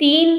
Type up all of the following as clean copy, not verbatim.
3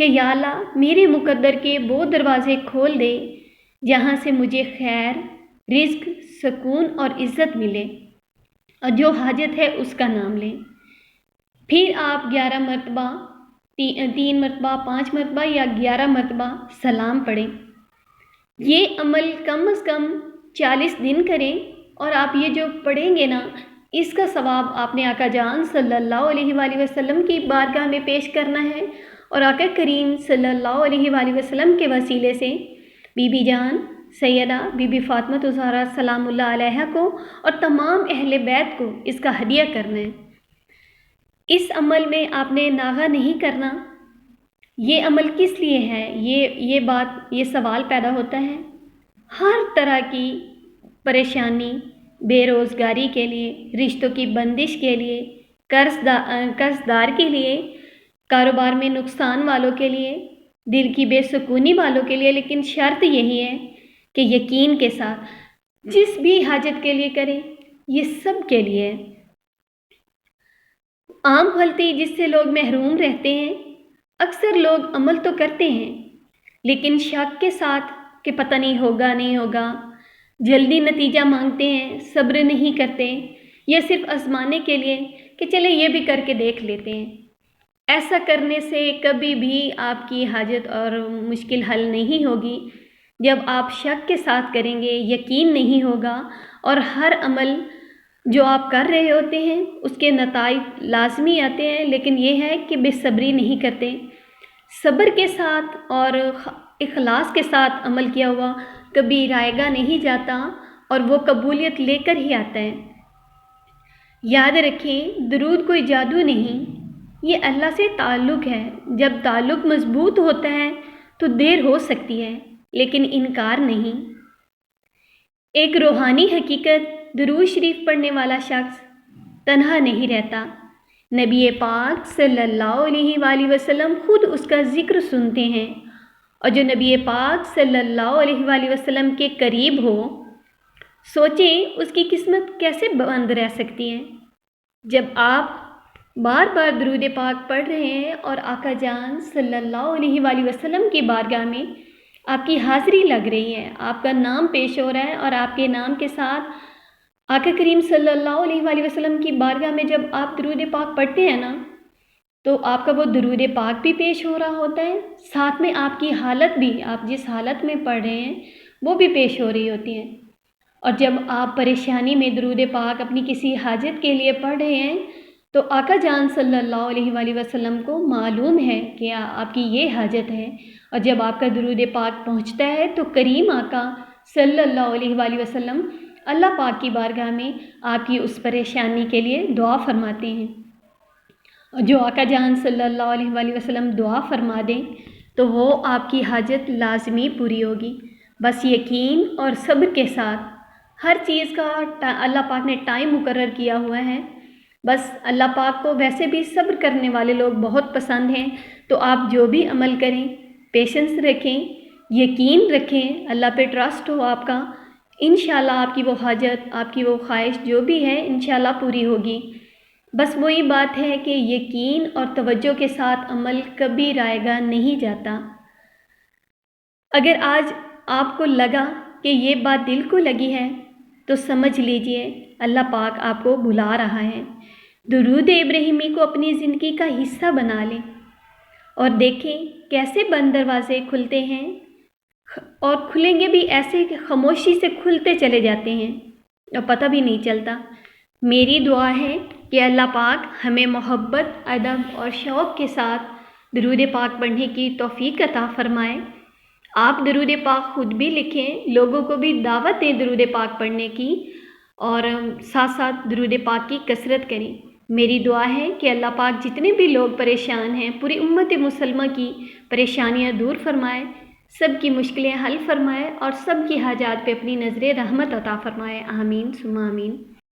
کہ یا اللہ میرے مقدر کے وہ دروازے کھول دے جہاں سے مجھے خیر، رزق، سکون اور عزت ملے، اور جو حاجت ہے اس کا نام لیں۔ پھر آپ 11 مرتبہ، 3 مرتبہ، 5 مرتبہ یا 11 مرتبہ سلام پڑھیں۔ یہ عمل کم از کم 40 دن کریں، اور آپ یہ جو پڑھیں گے نا، اس کا ثواب آپ نے آقا جان صلی اللہ علیہ وآلہ وسلم کی بارگاہ میں پیش کرنا ہے، اور آقا کریم صلی اللہ علیہ وآلہ وسلم کے وسیلے سے بی بی جان سیدہ بی بی فاطمہ الزہرا سلام اللہ علیہا کو اور تمام اہل بیت کو اس کا ہدیہ کرنا ہے۔ اس عمل میں آپ نے ناغہ نہیں کرنا۔ یہ عمل کس لیے ہے؟ یہ سوال پیدا ہوتا ہے۔ ہر طرح کی پریشانی، بے روزگاری کے لیے، رشتوں کی بندش کے لیے، قرض دار کے لیے، کاروبار میں نقصان والوں کے لیے، دل کی بے سکونی والوں کے لیے، لیکن شرط یہی ہے کہ یقین کے ساتھ جس بھی حاجت کے لیے کریں، یہ سب کے لیے ہے۔ عام غلطی جس سے لوگ محروم رہتے ہیں، اکثر لوگ عمل تو کرتے ہیں لیکن شک کے ساتھ کہ پتہ نہیں ہوگا، جلدی نتیجہ مانگتے ہیں، صبر نہیں کرتے، یا صرف آزمانے کے لیے کہ چلے یہ بھی کر کے دیکھ لیتے ہیں۔ ایسا کرنے سے کبھی بھی آپ کی حاجت اور مشکل حل نہیں ہوگی۔ جب آپ شک کے ساتھ کریں گے، یقین نہیں ہوگا، اور ہر عمل جو آپ کر رہے ہوتے ہیں اس کے نتائج لازمی آتے ہیں، لیکن یہ ہے کہ بے صبری نہیں کرتے۔ صبر کے ساتھ اور اخلاص کے ساتھ عمل کیا ہوا کبھی رائے گا نہیں جاتا، اور وہ قبولیت لے کر ہی آتا ہے۔ یاد رکھیں، درود کوئی جادو نہیں، یہ اللہ سے تعلق ہے۔ جب تعلق مضبوط ہوتا ہے تو دیر ہو سکتی ہے لیکن انکار نہیں۔ ایک روحانی حقیقت، درود شریف پڑھنے والا شخص تنہا نہیں رہتا۔ نبی پاک صلی اللہ علیہ وآلہ وسلم خود اس کا ذکر سنتے ہیں، اور جو نبی پاک صلی اللہ علیہ وآلہ وسلم کے قریب ہو، سوچیں اس کی قسمت کیسے بند رہ سکتی ہے۔ جب آپ بار بار درود پاک پڑھ رہے ہیں اور آقا جان صلی اللہ علیہ وآلہ وسلم کی بارگاہ میں آپ کی حاضری لگ رہی ہے، آپ کا نام پیش ہو رہا ہے، اور آپ کے نام کے ساتھ آقا کریم صلی اللہ علیہ وآلہ وسلم کی بارگاہ میں جب آپ درود پاک پڑھتے ہیں نا، تو آپ کا وہ درود پاک بھی پیش ہو رہا ہوتا ہے، ساتھ میں آپ کی حالت بھی، آپ جس حالت میں پڑھ رہے ہیں وہ بھی پیش ہو رہی ہوتی ہے۔ اور جب آپ پریشانی میں درود پاک اپنی کسی حاجت کے لیے پڑھ رہے ہیں تو آقا جان صلی اللہ علیہ وآلہ وسلم کو معلوم ہے کہ آپ کی یہ حاجت ہے، اور جب آپ کا درود پاک پہنچتا ہے تو کریم آقا صلی اللہ علیہ وآلہ وسلم اللہ پاک کی بارگاہ میں آپ کی اس پریشانی کے لیے دعا فرماتے ہیں، اور جو آقا جان صلی اللہ علیہ وآلہ وسلم دعا فرما دیں تو وہ آپ کی حاجت لازمی پوری ہوگی۔ بس یقین اور صبر کے ساتھ، ہر چیز کا اللہ پاک نے ٹائم مقرر کیا ہوا ہے۔ بس اللہ پاک کو ویسے بھی صبر کرنے والے لوگ بہت پسند ہیں، تو آپ جو بھی عمل کریں پیشنس رکھیں، یقین رکھیں، اللہ پہ ٹرسٹ ہو آپ کا، انشاءاللہ آپ کی وہ حاجت، آپ کی وہ خواہش جو بھی ہے انشاءاللہ پوری ہوگی۔ بس وہی بات ہے کہ یقین اور توجہ کے ساتھ عمل کبھی رائے گا نہیں جاتا۔ اگر آج آپ کو لگا کہ یہ بات دل کو لگی ہے تو سمجھ لیجئے اللہ پاک آپ کو بلا رہا ہے۔ درود ابراہیمی کو اپنی زندگی کا حصہ بنا لیں اور دیکھیں کیسے بند دروازے کھلتے ہیں، اور کھلیں گے بھی ایسے کہ خاموشی سے کھلتے چلے جاتے ہیں اور پتہ بھی نہیں چلتا۔ میری دعا ہے کہ اللہ پاک ہمیں محبت، ادب اور شوق کے ساتھ درود پاک پڑھنے کی توفیق عطا فرمائے۔ آپ درود پاک خود بھی لکھیں، لوگوں کو بھی دعوت دیں درود پاک پڑھنے کی، اور ساتھ ساتھ درود پاک کی کثرت کریں۔ میری دعا ہے کہ اللہ پاک جتنے بھی لوگ پریشان ہیں، پوری امت مسلمہ کی پریشانیاں دور فرمائے، سب کی مشکلیں حل فرمائے، اور سب کی حاجات پہ اپنی نظر رحمت عطا فرمائے۔ آمین ثم آمین۔